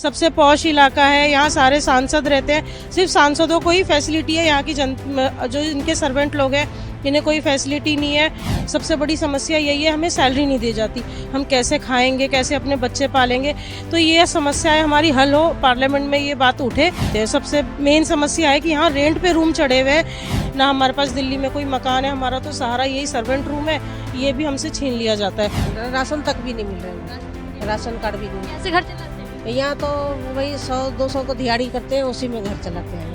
सबसे पॉश इलाका है, यहाँ सारे सांसद रहते हैं। सिर्फ सांसदों को ही फैसिलिटी है, यहाँ की जो इनके सर्वेंट लोग हैं इन्हें कोई फैसिलिटी नहीं है। सबसे बड़ी समस्या यही है, हमें सैलरी नहीं दी जाती। हम कैसे खाएंगे, कैसे अपने बच्चे पालेंगे? तो ये समस्या है हमारी हल हो, पार्लियामेंट में ये बात उठे। सबसे मेन समस्या है कि यहाँ रेंट पे रूम चढ़े हुए हैं ना, हमारे पास दिल्ली में कोई मकान है, हमारा तो सहारा यही सर्वेंट रूम है, ये भी हमसे छीन लिया जाता है। राशन तक भी नहीं मिल रहा है, राशन कार्ड भी नहीं। कैसे घर चलाते हैं? यहाँ तो वही 100-200 को दिहाड़ी करते हैं, उसी में घर चलाते हैं।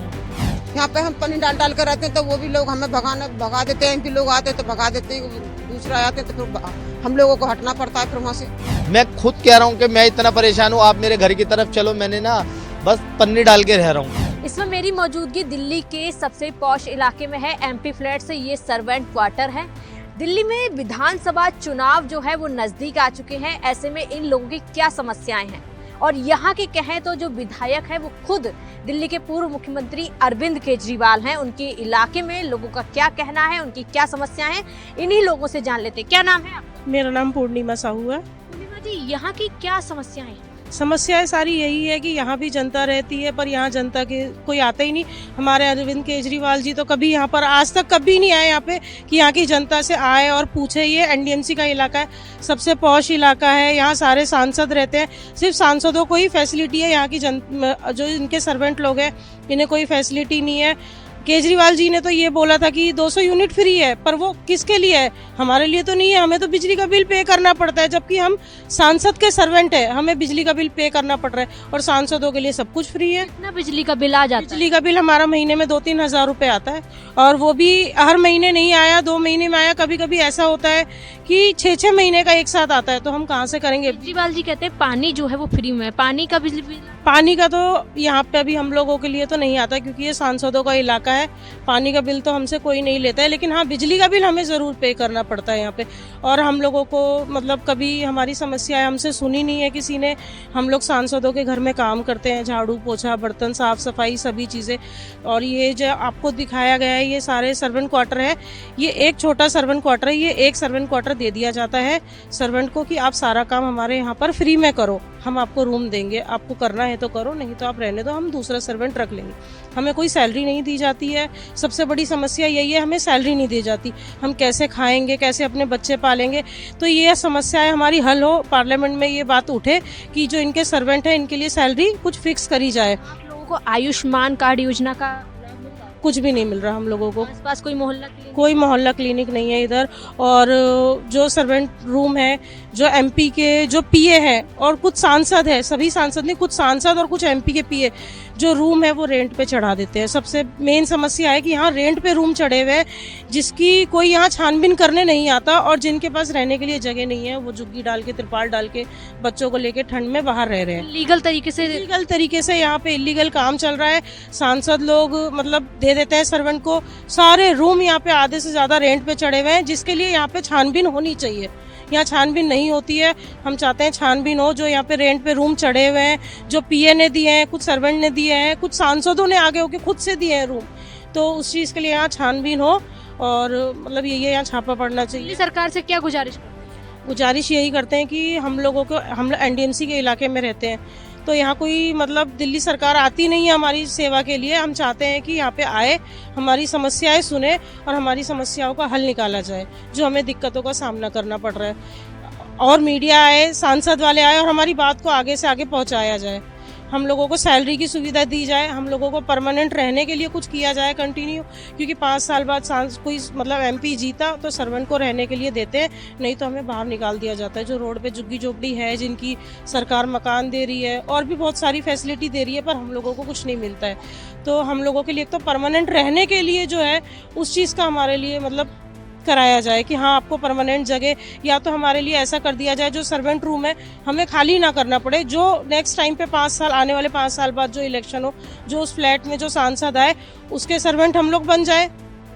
यहाँ पे हम पानी डाल डाल कर रहते हैं तो वो भी लोग हमें भगा देते हैं। एमपी लोग आते हैं तो भगा देते हैं, दूसरा आते हैं तो फिर हम लोगों को हटना पड़ता है फिर वहाँ से। मैं खुद कह रहा हूँ कि मैं इतना परेशान हूँ, आप मेरे घर की तरफ चलो, मैंने ना बस पन्नी डाल के रह रहा हूँ। इसमें मेरी मौजूदगी दिल्ली के सबसे पॉश इलाके में है। एमपी फ्लैट से ये सर्वेंट क्वार्टर है। दिल्ली में विधानसभा चुनाव जो है वो नजदीक आ चुके हैं। ऐसे में इन लोगों की क्या समस्याएं हैं, और यहाँ के कहें तो जो विधायक है वो खुद दिल्ली के पूर्व मुख्यमंत्री अरविंद केजरीवाल हैं। उनके इलाके में लोगों का क्या कहना है, उनकी क्या समस्या है, इन्हीं लोगों से जान लेते हैं। क्या नाम है आपका? मेरा नाम पूर्णिमा साहू है। पूर्णिमा जी, यहाँ की क्या समस्याएं हैं? समस्याएं सारी यही है कि यहाँ भी जनता रहती है, पर यहाँ जनता के कोई आता ही नहीं। हमारे अरविंद केजरीवाल जी तो कभी यहाँ पर आज तक कभी नहीं आए यहाँ पे कि यहाँ की जनता से आए और पूछे। ये एनडीएमसी का इलाका है, सबसे पॉश इलाका है, यहाँ सारे सांसद रहते हैं। सिर्फ सांसदों को ही फैसिलिटी है, यहाँ की जो इनके सर्वेंट लोग हैं इन्हें कोई फैसिलिटी नहीं है। केजरीवाल जी ने तो ये बोला था कि 200 यूनिट फ्री है, पर वो किसके लिए है? हमारे लिए तो नहीं है। हमें तो बिजली का बिल पे करना पड़ता है, जबकि हम सांसद के सर्वेंट है, हमें बिजली का बिल पे करना पड़ रहा है, और सांसदों के लिए सब कुछ फ्री है। कितना बिजली का बिल आ जाता है? बिजली का बिल हमारा महीने में 2-3 हज़ार रुपए आता है, और वो भी हर महीने नहीं आया, 2 महीने में आया। कभी कभी ऐसा होता है कि 6-6 महीने का एक साथ आता है, तो हम कहाँ से करेंगे? केजरीवाल जी कहते हैं पानी जो है वो फ्री में है। पानी का बिजली बिल? पानी का तो यहाँ पे अभी हम लोगों के लिए तो नहीं आता, क्योंकि ये सांसदों का इलाका है। पानी का बिल तो हमसे कोई नहीं लेता है, लेकिन हाँ बिजली का बिल हमें ज़रूर पे करना पड़ता है यहाँ पे। और हम लोगों को मतलब कभी हमारी समस्या है हमसे सुनी नहीं है किसी ने। हम लोग सांसदों के घर में काम करते हैं, झाड़ू पोछा, बर्तन साफ सफाई, सभी चीज़ें। और ये जो आपको दिखाया गया है ये सारे सर्वेंट क्वार्टर है। ये एक छोटा सर्वेंट क्वार्टर है, ये एक सर्वेंट क्वार्टर दे दिया जाता है सर्वेंट को कि आप सारा काम हमारे यहाँ पर फ्री में करो, हम आपको रूम देंगे, आपको करना है तो करो, नहीं तो आप रहने दो, हम दूसरा सर्वेंट रख लेंगे। हमें कोई सैलरी नहीं दी जाती है। सबसे बड़ी समस्या यही है, हमें सैलरी नहीं दी जाती। हम कैसे खाएंगे, कैसे अपने बच्चे पालेंगे? तो ये समस्या है हमारी हल हो, पार्लियामेंट में ये बात उठे कि जो इनके सर्वेंट हैं इनके लिए सैलरी कुछ फिक्स करी जाए। आप लोगों को आयुष्मान कार्ड योजना का कुछ भी नहीं मिल रहा हम लोगों को। आसपास कोई मोहल्ला क्लिनिक? कोई मोहल्ला क्लिनिक नहीं है इधर। और जो सर्वेंट रूम है, जो एमपी के जो पीए हैं और कुछ सांसद है, सभी सांसद नहीं, कुछ सांसद और कुछ एमपी के पीए जो रूम है वो रेंट पे चढ़ा देते हैं। सबसे मेन समस्या है कि यहाँ रेंट पे रूम चढ़े हुए हैं, जिसकी कोई यहाँ छानबीन करने नहीं आता, और जिनके पास रहने के लिए जगह नहीं है वो झुग्गी डाल के, तिरपाल डाल के बच्चों को लेके ठंड में बाहर रह रहे हैं। लीगल तरीके से? इलीगल तरीके से यहाँ पे इलीगल काम चल रहा है। सांसद लोग मतलब दे देते हैं सर्वेंट को सारे रूम, यहाँ पे आधे से ज्यादा रेंट पे चढ़े हुए हैं, जिसके लिए यहाँ पे छानबीन होनी चाहिए। यहाँ छानबीन नहीं होती है। हम चाहते हैं छानबीन हो। जो यहाँ पे रेंट पे रूम चढ़े हुए हैं, जो पीए ने दिए हैं, कुछ सर्वेंट ने दिए हैं, कुछ सांसदों ने आगे होके खुद से दिए हैं रूम, तो उस चीज़ के लिए यहाँ छानबीन हो। और मतलब ये यहाँ छापा पड़ना चाहिए। दिल्ली सरकार से क्या गुजारिश करते हैं? गुजारिश यही करते हैं कि हम लोगों को, हम एनडीएमसी के इलाके में रहते हैं, तो यहाँ कोई मतलब दिल्ली सरकार आती नहीं है हमारी सेवा के लिए। हम चाहते हैं कि यहाँ पे आए, हमारी समस्याएं सुने और हमारी समस्याओं का हल निकाला जाए, जो हमें दिक्कतों का सामना करना पड़ रहा है। और मीडिया आए, सांसद वाले आए और हमारी बात को आगे से आगे पहुँचाया जाए। हम लोगों को सैलरी की सुविधा दी जाए, हम लोगों को परमानेंट रहने के लिए कुछ किया जाए कंटिन्यू, क्योंकि 5 साल बाद कोई मतलब एमपी जीता तो सर्वेंट को रहने के लिए देते हैं, नहीं तो हमें बाहर निकाल दिया जाता है। जो रोड पे झुग्गी झोपड़ी है, जिनकी सरकार मकान दे रही है और भी बहुत सारी फैसिलिटी दे रही है, पर हम लोगों को कुछ नहीं मिलता है। तो हम लोगों के लिए तो परमानेंट रहने के लिए जो है उस चीज़ का हमारे लिए मतलब कराया जाए कि हाँ आपको परमानेंट जगह, या तो हमारे लिए ऐसा कर दिया जाए जो सर्वेंट रूम है हमें खाली ना करना पड़े, जो नेक्स्ट टाइम पे 5 साल, आने वाले 5 साल बाद जो इलेक्शन हो, जो उस फ्लैट में जो सांसद आए उसके सर्वेंट हम लोग बन जाए।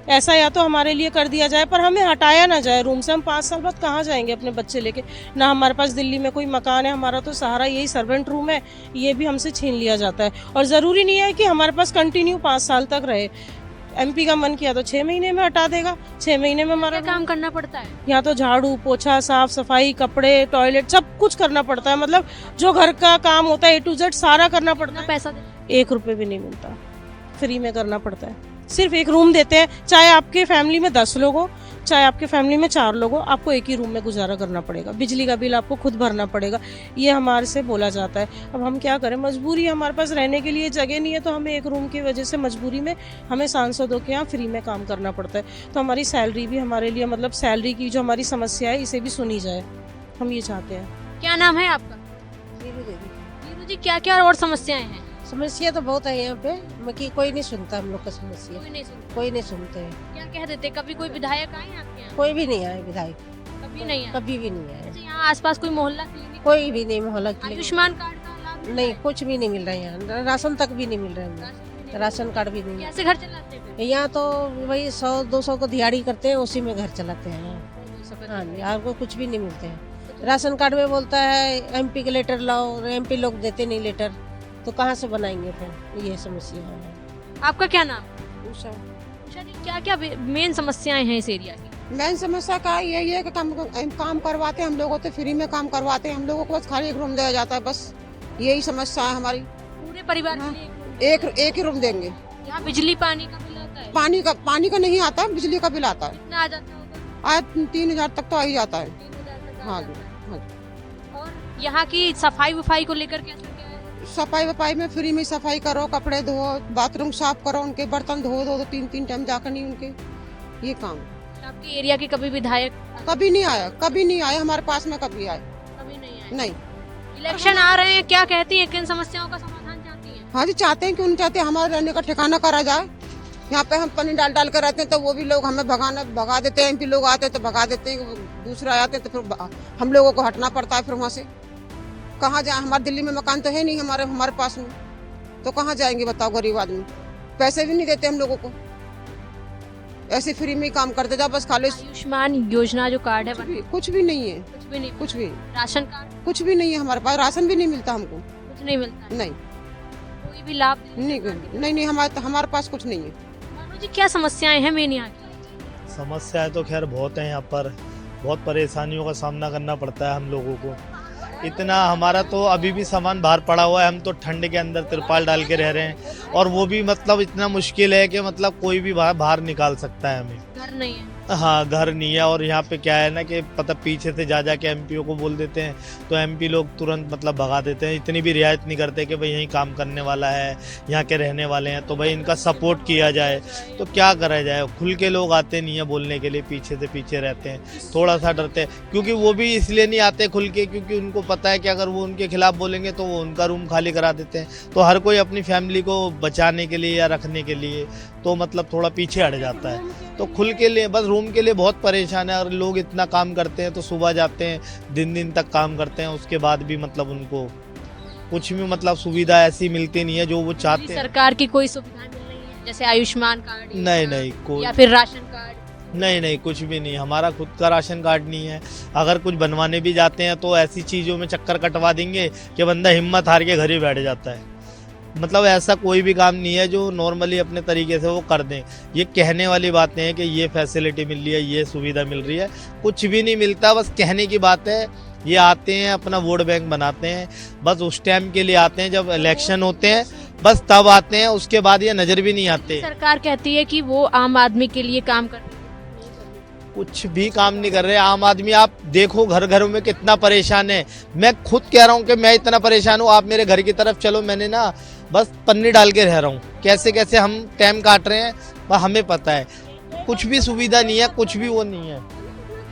ऐसा या तो हमारे लिए कर दिया जाए, पर हमें हटाया ना जाए रूम से। हम 5 साल बाद कहाँ जाएंगे अपने बच्चे लेके? ना हमारे पास दिल्ली में कोई मकान है, हमारा तो सहारा यही सर्वेंट रूम है, ये भी हमसे छीन लिया जाता है। और ज़रूरी नहीं है कि हमारे पास कंटिन्यू 5 साल तक रहे। एमपी का मन किया तो 6 महीने में हटा देगा, 6 महीने में हमारा क्या काम करना पड़ता है? यहाँ तो झाड़ू पोछा साफ सफाई कपड़े टॉयलेट सब कुछ करना पड़ता है, मतलब जो घर का काम होता है A to Z सारा करना पड़ता कितना है। पैसा दे? 1 रुपए भी नहीं मिलता, फ्री में करना पड़ता है। सिर्फ एक रूम देते हैं, चाहे आपके फैमिली में 10 लोग हो चाहे आपके फैमिली में 4 लोग हो, आपको एक ही रूम में गुजारा करना पड़ेगा। बिजली का बिल आपको खुद भरना पड़ेगा, ये हमारे से बोला जाता है। अब हम क्या करें, मजबूरी है, हमारे पास रहने के लिए जगह नहीं है, तो हमें एक रूम की वजह से मजबूरी में हमें सांसदों के यहाँ फ्री में काम करना पड़ता है। तो हमारी सैलरी भी हमारे लिए, मतलब सैलरी की जो हमारी समस्या है इसे भी सुनी जाए, हम ये चाहते हैं। क्या नाम है आपका? नीरू देवी। नीरू जी, क्या क्या और समस्याएं हैं? समस्या तो बहुत है यहाँ पे, बाकी कोई नहीं सुनता हम लोग का समस्या, कोई नहीं सुनता। कोई नहीं सुनते हैं। क्या कह देते? कभी कोई विधायक आए आपके यहाँ? कोई भी नहीं आए विधायक, कभी नहीं आए। कभी भी नहीं आए, अच्छा, यहाँ आसपास कोई मोहल्ला क्लिनिक, कोई भी नहीं। मोहल्ला क्लिनिक आयुष्मान कार्ड का लाभ मिलता नहीं, है? कुछ भी नहीं मिल रहा है यहाँ, राशन तक भी नहीं मिल रहा है, राशन भी नहीं राशन कार्ड भी नहीं मिलता। कैसे घर चलाते हैं फिर? यहाँ तो वही 100-200 को दिहाड़ी करते हैं, उसी में घर चलाते हैं। हाँ जी, आपको कुछ भी नहीं मिलते हैं। राशन कार्ड में बोलता है एमपी के लेटर लाओ, एमपी लोग देते नहीं लेटर, तो कहाँ से बनाएंगे फिर, ये समस्या है। आपका क्या नाम? उषा। अच्छा जी, क्या क्या मेन समस्याएं हैं इस एरिया की? मेन समस्या का यही है कि काम करवाते हैं हम लोगों तो फ्री में काम करवाते हैं हम लोगों को, बस खाली एक रूम दिया जाता है, बस यही समस्या है हमारी। पूरे परिवार के लिए एक ही रूम देंगे। यहाँ बिजली पानी का बिल आता है? पानी का नहीं आता, बिजली का बिल आता है। कितना आ जाता होगा? आज 3000 तक तो आ ही जाता है। 3000 तक आ हाँ जाता जी, है। हाँ जी। और यहाँ की सफाई वफाई को लेकर कैसा क्या है? सफाई वफाई में फ्री में सफाई करो, कपड़े धो, बाथरूम साफ करो, उनके बर्तन धो दो 3-3 टाइम जाकर नहीं उनके, ये काम। आपके एरिया के कभी विधायक कभी नहीं आया हमारे पास में, कभी आए कभी नहीं आए? नहीं। इलेक्शन आ रहे हैं, क्या कहती है, किन समस्याओं का समाधान चाहती है? हाँ जी, चाहते हैं कि उन चाहते हैं हमारे रहने का ठिकाना करा जाए। यहाँ पे हम पानी डाल कर रहते हैं तो वो भी लोग हमें भगा देते हैं। एमपी लोग आते हैं तो भगा देते हैं, दूसरा आते हैं तो फिर हम लोगों को हटना पड़ता है। फिर वहाँ से कहाँ जाए, हमारे दिल्ली में मकान तो है नहीं हमारे पास में, तो कहाँ जाएंगे बताओ गरीब आदमी। पैसे भी नहीं देते हम लोगों को, ऐसे फ्री में ही काम करते जाओ, बस खाली। आयुष्मान योजना जो कार्ड है कुछ भी नहीं है, कुछ भी नहीं, कुछ भी राशन कार्ड कुछ भी नहीं है हमारे पास, राशन भी नहीं मिलता हमको, कुछ नहीं मिलता है? नहीं कोई भी लाभ नहीं हमारे पास कुछ नहीं है। मानो जी, क्या समस्याएं हैं मेन यहाँ की? समस्याएं तो खैर बहुत हैं यहाँ पर, बहुत परेशानियों का सामना करना पड़ता है हम लोगों को। इतना हमारा तो अभी भी सामान बाहर पड़ा हुआ है, हम तो ठंड के अंदर तिरपाल डाल के रह रहे हैं, और वो भी मतलब इतना मुश्किल है कि मतलब कोई भी बाहर निकाल सकता है हमें। घर नहीं है? हाँ, घर नहीं है। और यहाँ पे क्या है ना कि पता पीछे से जा के एमपीओ को बोल देते हैं तो एमपी लोग तुरंत मतलब भगा देते हैं, इतनी भी रियायत नहीं करते कि भाई यहीं काम करने वाला है, यहाँ के रहने वाले हैं तो भाई इनका सपोर्ट किया जाए। तो क्या करा जाए, खुल के लोग आते नहीं है बोलने के लिए, पीछे से पीछे रहते हैं, थोड़ा सा डरते हैं, क्योंकि वो भी इसलिए नहीं आते खुल के क्योंकि उनको पता है कि अगर वो उनके खिलाफ बोलेंगे तो वो उनका रूम खाली करा देते हैं। तो हर कोई अपनी फैमिली को बचाने के लिए या रखने के लिए तो मतलब थोड़ा पीछे हट जाता है। तो खुल के लिए बस रूम के लिए बहुत परेशान है। और लोग इतना काम करते हैं तो सुबह जाते हैं, दिन तक काम करते हैं, उसके बाद भी मतलब उनको कुछ भी मतलब सुविधा ऐसी मिलती नहीं है जो वो चाहते हैं। सरकार की कोई सुविधाएं मिल रही है जैसे आयुष्मान कार्ड नहीं कोई या फिर राशन कार्ड? नहीं कुछ भी नहीं, हमारा खुद का राशन कार्ड नहीं है। अगर कुछ बनवाने भी जाते हैं तो ऐसी चीज़ों में चक्कर कटवा देंगे कि बंदा हिम्मत हार के घर ही बैठ जाता है। मतलब ऐसा कोई भी काम नहीं है जो नॉर्मली अपने तरीके से वो कर दें। ये कहने वाली बातें हैं कि ये फैसिलिटी मिल रही है, ये सुविधा मिल रही है, कुछ भी नहीं मिलता, बस कहने की बात है। ये आते हैं अपना वोट बैंक बनाते हैं, बस उस टाइम के लिए आते हैं जब इलेक्शन होते हैं, बस तब आते हैं, उसके बाद ये नज़र भी नहीं आते। सरकार कहती है कि वो आम आदमी के लिए काम कर रही है, कुछ भी काम नहीं कर रहे। आम आदमी आप देखो घर घरों में कितना परेशान है। मैं खुद कह रहा हूँ कि मैं इतना परेशान हूँ, आप मेरे घर की तरफ चलो, मैंने ना बस पन्नी डाल के रह रहा हूँ। कैसे हम टाइम काट रहे हैं वह हमें पता है। कुछ भी सुविधा नहीं है, कुछ भी वो नहीं है।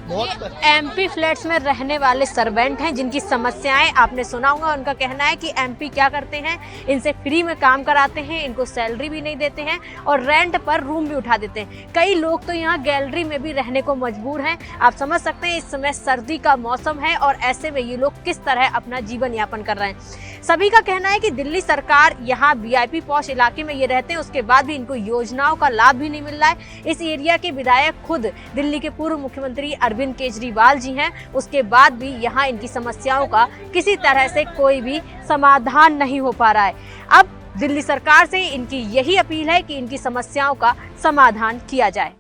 बहुत एमपी फ्लैट्स में रहने वाले सर्वेंट हैं जिनकी समस्याएं आपने सुना होगा। उनका कहना है कि एमपी क्या करते हैं, इनसे फ्री में काम कराते हैं, इनको सैलरी भी नहीं देते हैं और रेंट पर रूम भी उठा देते हैं। कई लोग तो यहाँ गैलरी में भी रहने को मजबूर हैं। आप समझ सकते हैं इस समय सर्दी का मौसम है और ऐसे में ये लोग किस तरह अपना जीवन यापन कर रहे हैं। सभी का कहना है कि दिल्ली सरकार यहाँ वीआईपी पॉश इलाके में ये रहते हैं, उसके बाद भी इनको योजनाओं का लाभ भी नहीं मिल रहा है। इस एरिया के विधायक खुद दिल्ली के पूर्व मुख्यमंत्री अरविंद केजरीवाल जी हैं, उसके बाद भी यहाँ इनकी समस्याओं का किसी तरह से कोई भी समाधान नहीं हो पा रहा है। अब दिल्ली सरकार से इनकी यही अपील है कि इनकी समस्याओं का समाधान किया जाए।